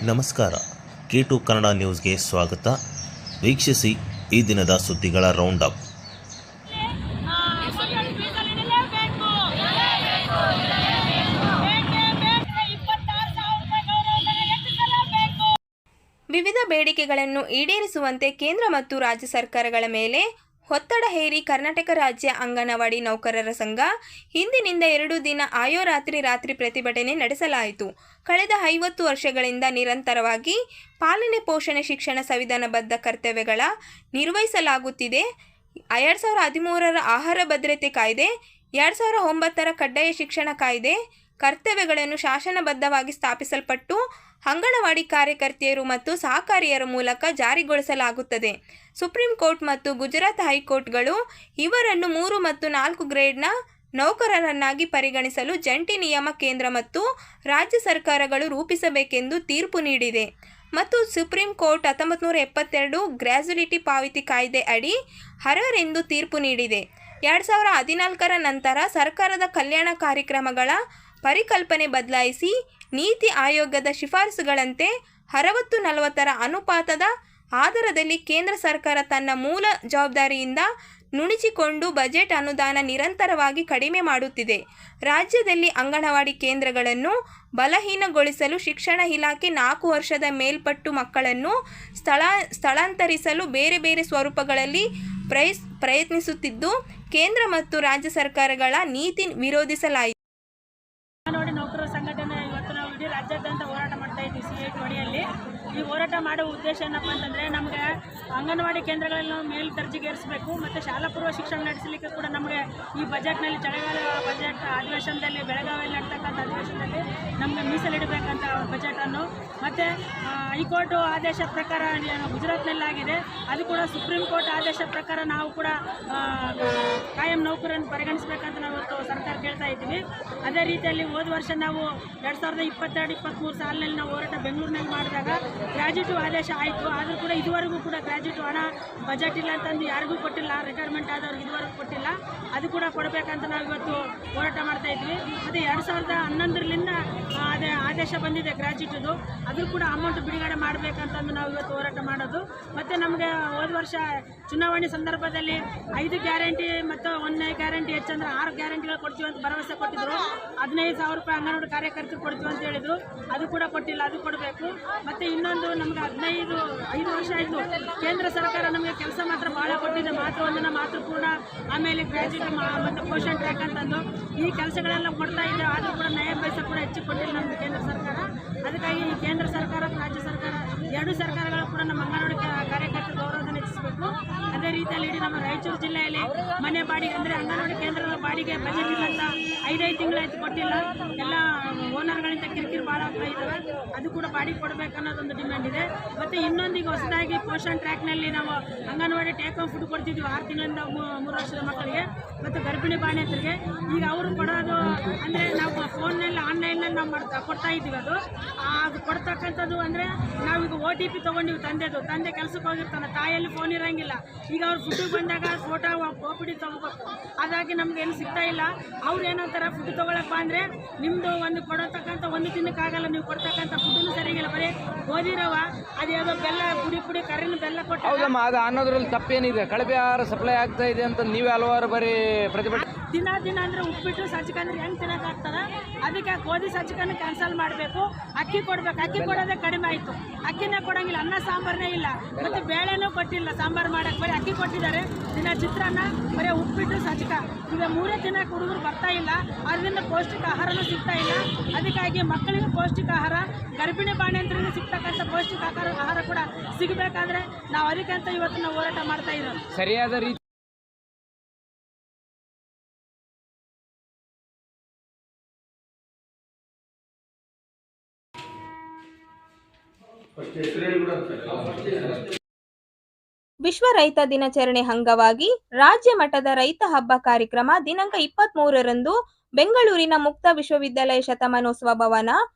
ನಮಸ್ಕಾರ. K2 ಕನ್ನಡ ನ್ಯೂಸ್ಗೆ ಸ್ವಾಗತ. ವೀಕ್ಷಿಸಿ ಈ ದಿನದ ಸುದ್ದಿಗಳ ರೌಂಡ್ ಅಪ್. ವಿವಿಧ ಬೇಡಿಕೆಗಳನ್ನು ಈಡೇರಿಸುವಂತೆ ಕೇಂದ್ರ ಮತ್ತು ರಾಜ್ಯ ಸರ್ಕಾರಗಳ ಮೇಲೆ ಒತ್ತಡ ಹೇರಿ ಕರ್ನಾಟಕ ರಾಜ್ಯ ಅಂಗನವಾಡಿ ನೌಕರರ ಸಂಘ ಇಂದಿನಿಂದ 2 ದಿನ ರಾತ್ರಿ ಪ್ರತಿಭಟನೆ ನಡೆಸಲಾಯಿತು. ಕಳೆದ 50 ವರ್ಷಗಳಿಂದ ನಿರಂತರವಾಗಿ ಪಾಲನೆ, ಪೋಷಣೆ, ಶಿಕ್ಷಣ, ಸಂವಿಧಾನಬದ್ಧ ಕರ್ತವ್ಯಗಳ ನಿರ್ವಹಿಸಲಾಗುತ್ತಿದೆ. 2013ರ ಆಹಾರ ಭದ್ರತೆ ಕಾಯ್ದೆ, 2009ರ ಕಡ್ಡಾಯ ಶಿಕ್ಷಣ ಕಾಯ್ದೆ ಕರ್ತವ್ಯಗಳನ್ನು ಶಾಸನಬದ್ಧವಾಗಿ ಸ್ಥಾಪಿಸಲ್ಪಟ್ಟು ಅಂಗನವಾಡಿ ಕಾರ್ಯಕರ್ತೆಯರು ಮತ್ತು ಸಹಕಾರಿಯರ ಮೂಲಕ ಜಾರಿಗೊಳಿಸಲಾಗುತ್ತದೆ. ಸುಪ್ರೀಂ ಕೋರ್ಟ್ ಮತ್ತು ಗುಜರಾತ್ ಹೈಕೋರ್ಟ್ಗಳು ಇವರನ್ನು 3 ಮತ್ತು 4 ಗ್ರೇಡ್ನ ನೌಕರರನ್ನಾಗಿ ಪರಿಗಣಿಸಲು ಜಂಟಿ ನಿಯಮ ಕೇಂದ್ರ ಮತ್ತು ರಾಜ್ಯ ಸರ್ಕಾರಗಳು ರೂಪಿಸಬೇಕೆಂದು ತೀರ್ಪು ನೀಡಿದೆ ಮತ್ತು ಸುಪ್ರೀಂ ಕೋರ್ಟ್ 1972 ಗ್ರ್ಯಾಜುಯಿಟಿ ಪಾವತಿ ಕಾಯ್ದೆ ಅಡಿ ಅರ್ಹರೆಂದು ತೀರ್ಪು ನೀಡಿದೆ. 2014ರ ನಂತರ ಸರ್ಕಾರದ ಕಲ್ಯಾಣ ಕಾರ್ಯಕ್ರಮಗಳ ಪರಿಕಲ್ಪನೆ ಬದಲಾಯಿಸಿ ನೀತಿ ಆಯೋಗದ ಶಿಫಾರಸುಗಳಂತೆ 60-40ರ ಅನುಪಾತದ ಆಧಾರದಲ್ಲಿ ಕೇಂದ್ರ ಸರ್ಕಾರ ತನ್ನ ಮೂಲ ಜವಾಬ್ದಾರಿಯಿಂದ ನುಣುಚಿಕೊಂಡು ಬಜೆಟ್ ಅನುದಾನ ನಿರಂತರವಾಗಿ ಕಡಿಮೆ ಮಾಡುತ್ತಿದೆ. ರಾಜ್ಯದಲ್ಲಿ ಅಂಗನವಾಡಿ ಕೇಂದ್ರಗಳನ್ನು ಬಲಹೀನಗೊಳಿಸಲು ಶಿಕ್ಷಣ ಇಲಾಖೆ 4 ವರ್ಷದ ಮೇಲ್ಪಟ್ಟು ಮಕ್ಕಳನ್ನು ಸ್ಥಳಾಂತರಿಸಲು ಬೇರೆ ಬೇರೆ ಸ್ವರೂಪಗಳಲ್ಲಿ ಪ್ರಯತ್ನಿಸುತ್ತಿದ್ದು ಕೇಂದ್ರ ಮತ್ತು ರಾಜ್ಯ ಸರ್ಕಾರಗಳ ನೀತಿ ವಿರೋಧಿಸಲಾಯಿತು. ಅಂಗನವಾಡಿ ನೌಕರರ ಸಂಘಟನೆ ಇವತ್ತು ನಾವು ಇಡೀ ರಾಜ್ಯಾದ್ಯಂತ ಹೋರಾಟ ಮಾಡ್ತಾ ಇದ್ದೀವಿ. CIT ಅಡಿಯಲ್ಲಿ ಈ ಹೋರಾಟ ಮಾಡೋ ಉದ್ದೇಶ ಏನಪ್ಪ ಅಂತಂದರೆ, ನಮಗೆ ಅಂಗನವಾಡಿ ಕೇಂದ್ರಗಳನ್ನು ಮೇಲ್ದರ್ಜೆಗೇರಿಸಬೇಕು ಮತ್ತು ಶಾಲಾ ಪೂರ್ವ ಶಿಕ್ಷಣ ನಡೆಸಲಿಕ್ಕೆ ಕೂಡ ನಮಗೆ ಈ ಬಜೆಟ್ನಲ್ಲಿ ಚಳಿಗಾಲ ಬಜೆಟ್ ಅಧಿವೇಶನದಲ್ಲಿ ಬೆಳಗಾವಿಯಲ್ಲಿ ನಡ್ತಕ್ಕಂಥ ಅಧಿವೇಶನದಲ್ಲಿ ನಮಗೆ ಮೀಸಲಿಡಬೇಕಂತ ಬಜೆಟನ್ನು ಮತ್ತು ಹೈಕೋರ್ಟ್ ಆದೇಶ ಪ್ರಕಾರ ಗುಜರಾತ್ನಲ್ಲಾಗಿದೆ, ಅದು ಕೂಡ ಸುಪ್ರೀಂ ಕೋರ್ಟ್ ಆದೇಶ ಪ್ರಕಾರ ನಾವು ಕೂಡ ಕಾಯಂ ನೌಕರನ್ನು ಪರಿಗಣಿಸಬೇಕಂತ ನಾವು ಇವತ್ತು ಸರ್ಕಾರ ಕೇಳ್ತಾ ಇದ್ದೀವಿ. ಅದೇ ರೀತಿಯಲ್ಲಿ ಹೋದ ವರ್ಷ ನಾವು 2022-23 ಸಾಲಿನಲ್ಲಿ ನಾವು ಹೋರಾಟ ಬೆಂಗಳೂರಿನಲ್ಲಿ ಮಾಡಿದಾಗ ಗ್ರ್ಯಾಜುಯಿಟಿ ಆದೇಶ ಆಯಿತು. ಆದರೂ ಕೂಡ ಇದುವರೆಗೂ ಕೂಡ ಗ್ರ್ಯಾಜುಯಿಟಿ ಹಣ ಬಜೆಟ್ ಇಲ್ಲ ಅಂತಂದು ಯಾರಿಗೂ ಕೊಟ್ಟಿಲ್ಲ, ರಿಟೈರ್ಮೆಂಟ್ ಆದವ್ರಿಗೆ ಇದುವರೆಗೂ ಕೊಟ್ಟಿಲ್ಲ. ಅದು ಕೂಡ ಕೊಡಬೇಕಂತ ನಾವು ಇವತ್ತು ಹೋರಾಟ ಮಾಡ್ತಾ ಇದ್ವಿ. ಮತ್ತು 2011ರಿಂದ ಅದೇ ಆದೇಶ ಬಂದಿದೆ ಗ್ರ್ಯಾಜುಯಿಟಿದು, ಅದ್ರ ಕೂಡ ಅಮೌಂಟ್ ಬಿಡುಗಡೆ ಮಾಡಬೇಕಂತಂದು ನಾವು ಇವತ್ತು ಹೋರಾಟ ಮಾಡೋದು. ಮತ್ತು ನಮಗೆ ಹೋದ ವರ್ಷ ಚುನಾವಣೆ ಸಂದರ್ಭದಲ್ಲಿ 5 ಗ್ಯಾರಂಟಿ ಮತ್ತು 1 ಗ್ಯಾರಂಟಿ ಹೆಚ್ಚಂದ್ರೆ 6 ಗ್ಯಾರಂಟಿಗಳು ಕೊಡ್ತೀವಿ ಅಂತ ಭರವಸೆ ಕೊಟ್ಟಿದ್ರು. 15,000 ರೂಪಾಯಿ ಅಂಗನವಾಡಿ ಕಾರ್ಯಕರ್ತರು ಕೊಡ್ತೀವಿ ಅಂತ ಹೇಳಿದ್ರು, ಅದು ಕೂಡ ಕೊಟ್ಟಿಲ್ಲ, ಅದು ಕೊಡಬೇಕು. ಮತ್ತು ಇನ್ನೊಂದು ನಮಗೆ 5 ವರ್ಷ ಆಯಿತು ಕೇಂದ್ರ ಸರ್ಕಾರ ನಮಗೆ ಕೆಲಸ ಮಾತ್ರ ಭಾಳ ಕೊಟ್ಟಿದೆ, ಮಾತೃವಂದನ, ಮಾತೃಪೂರ್ಣ, ಆಮೇಲೆ ಗ್ರ್ಯಾಜುಯಿಟಿ ಮತ್ತು ಪೋಷಣ್ ಟ್ರ್ಯಾಕ್ ಅಂತಂದು ಈ ಕೆಲಸಗಳೆಲ್ಲ ಕೊಡ್ತಾ ಇದೆ. ಆದರೂ ಕೂಡ ನ್ಯಾಯ ಪೈಸೆ ಕೂಡ ಹೆಚ್ಚು ಕೊಟ್ಟಿಲ್ಲ ನಮಗೆ ಕೇಂದ್ರ ಸರ್ಕಾರ. ಅದಕ್ಕಾಗಿ ಈ ಕೇಂದ್ರ ಸರ್ಕಾರ, ರಾಜ್ಯ ಸರ್ಕಾರ 2 ಸರ್ಕಾರಗಳು ಕೂಡ ನಮ್ಮ ಅಂಗನವಾಡಿ ಕಾರ್ಯಕರ್ತರ ಗೌರವಧನ ಹೆಚ್ಚಿಸಬೇಕು. ಅದೇ ರೀತಿಯಲ್ಲಿ ಇಡೀ ನಮ್ಮ ರಾಯಚೂರು ಜಿಲ್ಲೆಯಲ್ಲಿ ಮನೆ ಬಾಡಿಗೆ ಅಂದರೆ ಅಂಗನವಾಡಿ ಕೇಂದ್ರದ ಬಾಡಿಗೆ ಬಜೆಟ್ ಇಲ್ಲ ಅಂತ 5 ತಿಂಗಳಾಯ್ತು ಕೊಟ್ಟಿಲ್ಲ. ಎಲ್ಲ ಓನರ್ಗಳಿಂದ ಕಿರಿಕಿರಿ ಭಾಳ ಆಗ್ತಾ ಇದ್ದಾವೆ, ಅದು ಕೂಡ ಬಾಡಿಗೆ ಕೊಡಬೇಕನ್ನೋದೊಂದು ಡಿಮ್ಯಾಂಡ್ ಇದೆ. ಮತ್ತು ಇನ್ನೊಂದೀಗ ಹೊಸದಾಗಿ ಪೋಷಣ್ ಟ್ರ್ಯಾಕ್ನಲ್ಲಿ ನಾವು ಅಂಗನವಾಡಿ ಟೇಕ್ ಹೋಮ್ ಫುಡ್ ಕೊಡ್ತಿದ್ವಿ 6 ತಿಂಗಳಿಂದ 3 ವರ್ಷದ ಮಕ್ಕಳಿಗೆ ಮತ್ತು ಗರ್ಭಿಣಿ ಬಾಣಂತರಿಗೆ. ಈಗ ಅವರು ಕೊಡೋದು ಅಂದರೆ ನಾವು ಫೋನ್ನಲ್ಲಿ ಆನ್ಲೈನಲ್ಲಿ ನಾವು ಕೊಡ್ತಾ ಇದ್ದೀವಿ. ಅದು ಕೊಡ್ತಕ್ಕಂಥದ್ದು ಅಂದರೆ ನಾವೀಗ OTP ತೊಗೊಂಡಿವಿ ತಂದೆ ಕೆಲಸಕ್ಕೆ ಹೋಗಿರ್ತಾನೆ, ತಾಯಿಯಲ್ಲಿ ಫೋನ್ ಇರೋಂಗಿಲ್ಲ. ಈಗ ಅವ್ರು ಫುಡ್ಡಿಗೆ ಬಂದಾಗ ಫೋಟೋ OPD ತೊಗೋಬೇಕು, ಹಾಗಾಗಿ ನಮ್ಗೆ ಏನು ಸಿಗ್ತಾ ಇಲ್ಲ. ಅವ್ರು ಏನಂತಾರೆ, ಫುಡ್ ತೊಗೊಳಪ್ಪ ಅಂದರೆ ನಿಮ್ಮದು ಒಂದು ಕೊಡತಕ್ಕಂಥ 1 ದಿನಕ್ಕಾಗಲ್ಲ, ನೀವು ಕೊಡ್ತಕ್ಕಂಥ ಫುಡ್ಡೂ ಸರಿಗಿಲ್ಲ, ಬರೀ ಗೋಧಿರವ ಅದು ಯಾವುದೋ ಬೆಲ್ಲ ಪುಡಿ ಕರಿನ ಬೆಲ್ಲ ಕೊಟ್ಟು. ಹೌದಮ್ಮ, ಅದು ಅನ್ನೋದ್ರಲ್ಲಿ ತಪ್ಪೇನಿದೆ? ಕಳಪೆ ಆಹಾರ ಸಪ್ಲೈ ಆಗ್ತಾ ಇದೆ ಅಂತ ನೀವೇ ಹಲವಾರು ಬಾರಿ ಪ್ರತಿಭಟನೆ. ದಿನ ಅಂದರೆ ಉಪ್ಪಿಟ್ಟು ಸಜ್ಜಿಗೆ ಅಂದ್ರೆ ಹೆಂಗೆ ತಿನ್ನೋಕ್ಕಾಗ್ತದೆ? ಅದಕ್ಕೆ ಗೋಧಿ ಸಜ್ಜಿಗೆನ ಕ್ಯಾನ್ಸಲ್ ಮಾಡಬೇಕು, ಅಕ್ಕಿ ಕೊಡಬೇಕು. ಅಕ್ಕಿ ಕೊಡೋದೇ ಕಡಿಮೆ ಆಯಿತು, ಅಕ್ಕಿನೇ ಕೊಡೋಂಗಿಲ್ಲ, ಅನ್ನ ಸಾಂಬಾರನೇ ಇಲ್ಲ, ಮತ್ತು ಬೇಳೆನೂ ಕೊಟ್ಟಿಲ್ಲ ಸಾಂಬಾರು ಮಾಡೋಕ್ಕೆ, ಬರೀ ಅಕ್ಕಿ ಕೊಟ್ಟಿದ್ದಾರೆ. ದಿನ ಚಿತ್ರಾನ್ನ, ಬರೀ ಉಪ್ಪಿಟ್ಟು ಸಜ್ಜಿಗೆ, ಈಗ 3 ದಿನಕ್ಕೆ ಹುಡುಗರು ಬರ್ತಾ ಇಲ್ಲ, ಅದರಿಂದ ಪೌಷ್ಟಿಕ ಆಹಾರನೂ ಸಿಗ್ತಾ ಇಲ್ಲ. ಅದಕ್ಕಾಗಿ ಮಕ್ಕಳಿಗೆ ಪೌಷ್ಟಿಕ ಆಹಾರ, ಗರ್ಭಿಣಿ ಬಾಣಂತರಿಗೆ ಸಿಗ್ತಕ್ಕಂಥ ಪೌಷ್ಟಿಕ ಆಹಾರ ಕೂಡ ಸಿಗಬೇಕಾದ್ರೆ ನಾವು ಅದಕ್ಕೆ ಅಂತ ಇವತ್ತು ನಾವು ಹೋರಾಟ ಮಾಡ್ತಾ ಇರೋದು. ಸರಿಯಾದ ರೀತಿ ವಿಶ್ವ ರೈತ ದಿನಾಚರಣೆ ಅಂಗವಾಗಿ ರಾಜ್ಯ ಮಟ್ಟದ ರೈತ ಹಬ್ಬ ಕಾರ್ಯಕ್ರಮ ದಿನಾಂಕ 23ರಂದು ಬೆಂಗಳೂರಿನ ಮುಕ್ತ ವಿಶ್ವವಿದ್ಯಾಲಯ ಶತಮಾನೋತ್ಸವ ಭವನ,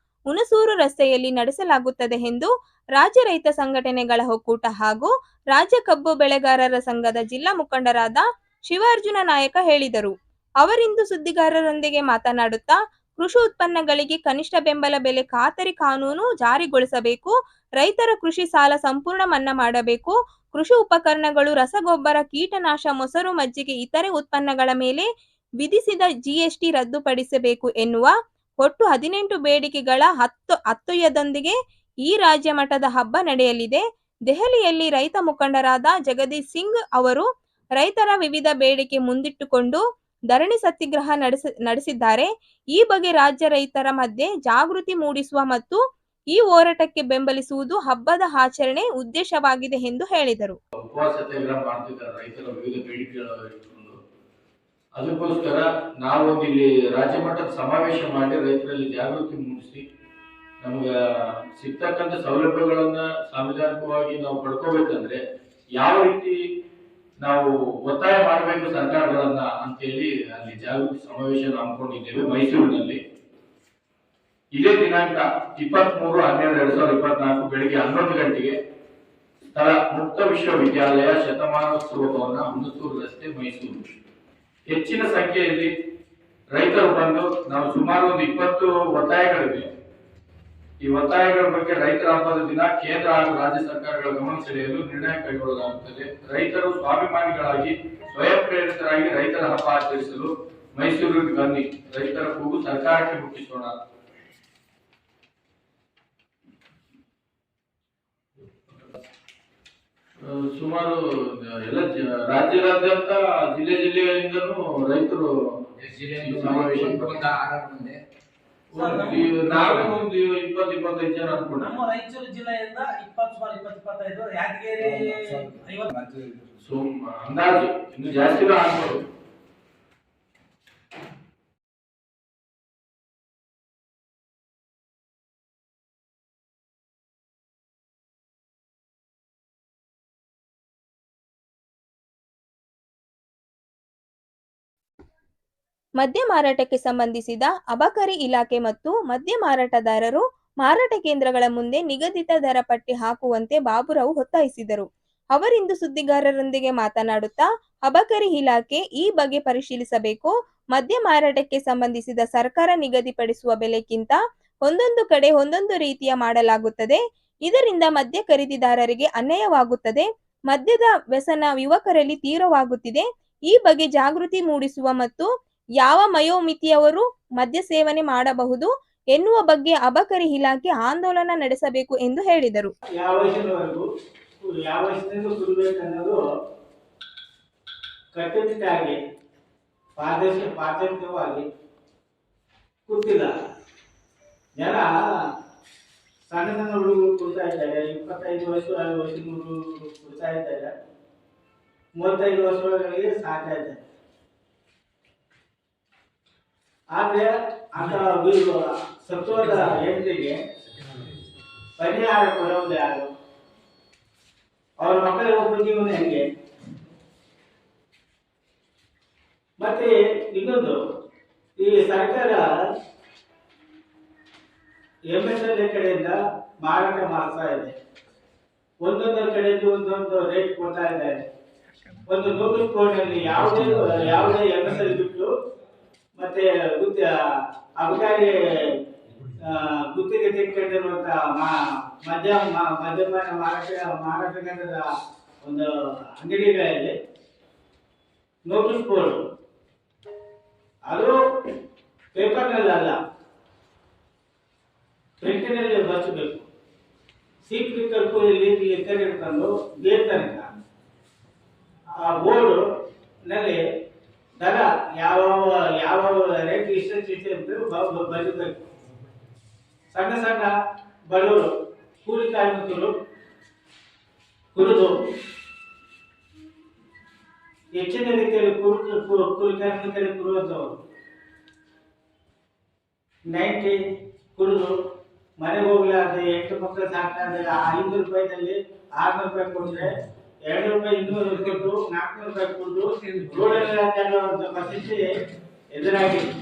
ಹುಣಸೂರು ರಸ್ತೆಯಲ್ಲಿ ನಡೆಸಲಾಗುತ್ತದೆ ಎಂದು ರಾಜ್ಯ ರೈತ ಸಂಘಟನೆಗಳ ಒಕ್ಕೂಟ ಹಾಗೂ ರಾಜ್ಯ ಕಬ್ಬು ಬೆಳೆಗಾರರ ಸಂಘದ ಜಿಲ್ಲಾ ಮುಖಂಡರಾದ ಶಿವಾರ್ಜುನ ನಾಯಕ ಹೇಳಿದರು. ಅವರಿಂದು ಸುದ್ದಿಗಾರರೊಂದಿಗೆ ಮಾತನಾಡುತ್ತಾ ಕೃಷಿ ಉತ್ಪನ್ನಗಳಿಗೆ ಕನಿಷ್ಠ ಬೆಂಬಲ ಬೆಲೆ ಖಾತರಿ ಕಾನೂನು ಜಾರಿಗೊಳಿಸಬೇಕು. ರೈತರ ಕೃಷಿ ಸಾಲ ಸಂಪೂರ್ಣ ಮನ್ನಾ ಮಾಡಬೇಕು. ಕೃಷಿ ಉಪಕರಣಗಳು, ರಸಗೊಬ್ಬರ, ಕೀಟನಾಶ, ಮೊಸರು, ಮಜ್ಜಿಗೆ, ಇತರೆ ಉತ್ಪನ್ನಗಳ ಮೇಲೆ ವಿಧಿಸಿದ ಜಿಎಸ್ಟಿ ರದ್ದುಪಡಿಸಬೇಕು ಎನ್ನುವ ಒಟ್ಟು 18 ಬೇಡಿಕೆಗಳ ಅತ್ತೊಯ್ಯದೊಂದಿಗೆ ಈ ರಾಜ್ಯ ಮಟ್ಟದ ಹಬ್ಬ ನಡೆಯಲಿದೆ. ದೆಹಲಿಯಲ್ಲಿ ರೈತ ಮುಖಂಡರಾದ ಜಗದೀಶ್ ಸಿಂಗ್ ಅವರು ರೈತರ ವಿವಿಧ ಬೇಡಿಕೆ ಮುಂದಿಟ್ಟುಕೊಂಡು ಧರಣಿ ಸತ್ಯಾಗ್ರಹ ನಡೆಸಿದ್ದಾರೆ. ಈ ಬಗ್ಗೆ ರಾಜ್ಯ ರೈತರ ಮಧ್ಯೆ ಜಾಗೃತಿ ಮೂಡಿಸುವ ಮತ್ತು ಈ ಹೋರಾಟಕ್ಕೆ ಬೆಂಬಲಿಸುವುದು ಹಬ್ಬದ ಆಚರಣೆ ಉದ್ದೇಶವಾಗಿದೆ ಎಂದು ಹೇಳಿದರು. ಉಪವಾಸ ಸತ್ಯಾಗ್ರಹ ಮಾಡ್ತಿದ್ದಾರೆ ರೈತರ ವಿವಿಧ ಬೇಡಿಕೆಗಳು ಇಟ್ಕೊಂಡು. ಅದಕ್ಕೋಸ್ಕರ ನಾವು ಇಲ್ಲಿ ರಾಜ್ಯ ಮಟ್ಟದ ಸಮಾವೇಶ ಮಾಡಿ ರೈತರಲ್ಲಿ ಜಾಗೃತಿ ಮೂಡಿಸಿ ನಮ್ಗೆ ಸಿಗ್ತಕ್ಕಂಥ ಸೌಲಭ್ಯಗಳನ್ನ ಸಾಂವಿಧಾನಿಕವಾಗಿ ನಾವು ಪಡ್ಕೋಬೇಕಂದ್ರೆ ಯಾವ ರೀತಿ ನಾವು ಒತ್ತಾಯ ಮಾಡಬೇಕು ಸರ್ಕಾರಗಳನ್ನ ಅಂತೇಳಿ ಅಲ್ಲಿ ಜಾಗೃತಿ ಸಮಾವೇಶ ಹಮ್ಮಿಕೊಂಡಿದ್ದೇವೆ ಮೈಸೂರಿನಲ್ಲಿ. ಇದೇ ದಿನಾಂಕ 23/12/2024 ಬೆಳಿಗ್ಗೆ 11 ಗಂಟೆಗೆ ಸ್ಥಳ ಮುಕ್ತ ವಿಶ್ವವಿದ್ಯಾಲಯ ಶತಮಾನೋತ್ಸವ ಭವನ, ಹುಣಸೂರು ರಸ್ತೆ, ಮೈಸೂರು. ಹೆಚ್ಚಿನ ಸಂಖ್ಯೆಯಲ್ಲಿ ರೈತರು ಬಂದು ನಾವು ಸುಮಾರು ಒಂದು 20 ಒತ್ತಾಯಗಳಿವೆ. ಈ ಒತ್ತಾಯಗಳ ಬಗ್ಗೆ ರೈತರ ಹಬ್ಬದ ದಿನ ಕೇಂದ್ರ ಹಾಗೂ ರಾಜ್ಯ ಸರ್ಕಾರಗಳ ಗಮನ ಸೆಳೆಯಲು ನಿರ್ಣಯ ಕೈಗೊಳ್ಳಲಾಗುತ್ತದೆ. ರೈತರು ಸ್ವಾಭಿಮಾನಿಗಳಾಗಿ ಸ್ವಯಂ ಪ್ರೇರಿತರಾಗಿ ರೈತರ ಹಬ್ಬ ಆಚರಿಸಲು ಮೈಸೂರಿಗೆ ಬನ್ನಿ. ರೈತರ ಕೂಗು ಸರ್ಕಾರಕ್ಕೆ ಮುಟ್ಟಿಸೋಣ. ಸುಮಾರು ಎಲ್ಲ ರಾಜ್ಯದಾದ್ಯಂತ ಜಿಲ್ಲೆಗಳಿಂದನೂ ರೈತರು ಸಮಾವೇಶ ನಾವು ಒಂದು 20-25 ಜನ ಅನ್ಕೊಂಡು ನಮ್ಮ ರಾಯಚೂರು ಜಿಲ್ಲೆಯಿಂದ 20-25 ಯಾದಗಿರಿ 50 ಅಂದಾಜು ಇನ್ನು ಜಾಸ್ತಿನೂ ಆಗ್ಬೋದು. ಮದ್ಯ ಮಾರಾಟಕ್ಕೆ ಸಂಬಂಧಿಸಿದ ಅಬಕಾರಿ ಇಲಾಖೆ ಮತ್ತು ಮದ್ಯ ಮಾರಾಟಗಾರರು ಮಾರಾಟ ಕೇಂದ್ರಗಳ ಮುಂದೆ ನಿಗದಿತ ದರ ಪಟ್ಟಿ ಹಾಕುವಂತೆ ಬಾಬುರಾವ್ ಒತ್ತಾಯಿಸಿದರು. ಅವರಿಂದು ಸುದ್ದಿಗಾರರೊಂದಿಗೆ ಮಾತನಾಡುತ್ತಾ ಅಬಕಾರಿ ಇಲಾಖೆ ಈ ಬಗ್ಗೆ ಪರಿಶೀಲಿಸಬೇಕು. ಮದ್ಯ ಮಾರಾಟಕ್ಕೆ ಸಂಬಂಧಿಸಿದ ಸರ್ಕಾರ ನಿಗದಿಪಡಿಸುವ ಬೆಲೆಗಿಂತ ಒಂದೊಂದು ಕಡೆ ಒಂದೊಂದು ರೀತಿಯ ಮಾಡಲಾಗುತ್ತದೆ. ಇದರಿಂದ ಮದ್ಯ ಖರೀದಿದಾರರಿಗೆ ಅನ್ಯಾಯವಾಗುತ್ತದೆ. ಮದ್ಯದ ವ್ಯಸನ ಯುವಕರಲ್ಲಿ ತೀವ್ರವಾಗುತ್ತಿದೆ. ಈ ಬಗ್ಗೆ ಜಾಗೃತಿ ಮೂಡಿಸುವ ಮತ್ತು ಯಾವ ವಯೋಮಿತಿಯವರು ಮದ್ಯ ಸೇವನೆ ಮಾಡಬಹುದು ಎನ್ನುವ ಬಗ್ಗೆ ಅಬಕಾರಿ ಇಲಾಖೆ ಆಂದೋಲನ ನಡೆಸಬೇಕು ಎಂದು ಹೇಳಿದರು. ಯಾವ ವಯಸ್ಸಿನಿಂದ ಕುಡಿಬೇಕನ್ನೋದು ಕಟ್ಟುನಿಟ್ಟಾಗಿ ಪಾರದರ್ಶಕವಾಗಿ ಕೂತಿಲ್ಲ. ಜನ ಸಣ್ಣ ಸಣ್ಣ ಹುಡುಗರು ಕುಡ್ತಾ ಇದ್ದಾರೆ. 25 ವರ್ಷ 60 ವರ್ಷದ ಹುಡುಗರು ಕುಡ್ತಾ ಇದ್ದಾರೆ. 35 ವರ್ಷಗಳಿಗೆ ಸಾಕ್ತಾ ಇದ್ದಾರೆ. ಆದ್ರೆ ಅಂತ ಸತ್ವದ ಹೆಂಡತಿಗೆ ಪರಿಹಾರ ಕೊಡುವುದು ಯಾರು? ಅವ್ರ ಮಕ್ಕಳಿಗೆ ಉಪಜೀವನ ಹೆಂಗೆ? ಮತ್ತೆ ಇನ್ನೊಂದು, ಈ ಸರ್ಕಾರ MSLA ಕಡೆಯಿಂದ ಮಾರಾಟ ಮಾಡ್ತಾ ಇದೆ. ಒಂದೊಂದು ಕಡೆಯಲ್ಲಿ ಒಂದೊಂದು ರೇಟ್ ಕೊಡ್ತಾ ಇದ್ದಾರೆ. ಒಂದು ನೋಟಿಸ್ ಬೋರ್ಡ್ನಲ್ಲಿ ಯಾವುದೇ MSLA ಬಿಟ್ಟು ಮತ್ತೆ ಅಬಕಾರಿ ಗುತ್ತಿಗೆ ತೆಗೆದುಕೊಂಡಿರುವಂತ ಮದ್ಯಪಾನ ಮಾರಾಟ ಕೇಂದ್ರದ ಒಂದು ಅಂಗಡಿಗಳಲ್ಲಿ ನೋಟಿಸ್ ಬೋರ್ಡ್ ಅದು ಪೇಪರ್ನಲ್ಲಿ ಅಲ್ಲ, ಪ್ರಿಂಟಿನಲ್ಲಿ ಬರ್ಸಬೇಕು. ಸೀಕ್ರೆಟ್ ಲಿಕ್ಕರ್ ಇಟ್ಕೊಂಡು ಗೇಟ್ ತನಕ ಆ ಬೋರ್ಡ್ ನಲ್ಲಿ ದರ ಯಾವ ರೇಟ್ ಇಷ್ಟ ಅಂತ ಬರಬೇಕು. ಸಣ್ಣ ಸಣ್ಣ ಬಡವರು ಕೂಲಿ ಕಾರ್ಮಿಕರು ಕುಡಿದು ಹೆಚ್ಚಿನ ರೀತಿಯಲ್ಲಿ ಕೂಲಿ ಕಾರ್ಮಿಕರಿಗೆ ಕುರುವಂತವರು 90 ಕುಡಿದು ಮನೆಗೆ ಹೋಗ್ಲಾರ್ದೆ 8 ಮಕ್ಕಳು ಸಾಕ್ತಾರೆ. 500 ರೂಪಾಯಿದಲ್ಲಿ 600 ರೂಪಾಯಿ ಕೊಟ್ಟರೆ 2 ರೂಪಾಯಿ 200 ಕೊಟ್ಟು 400 ರೂಪಾಯಿ ಕೊಟ್ಟು ರೋಡಲ್ಲಿ ಪರಿಸ್ಥಿತಿ ಎದುರಾಗಿದೆ.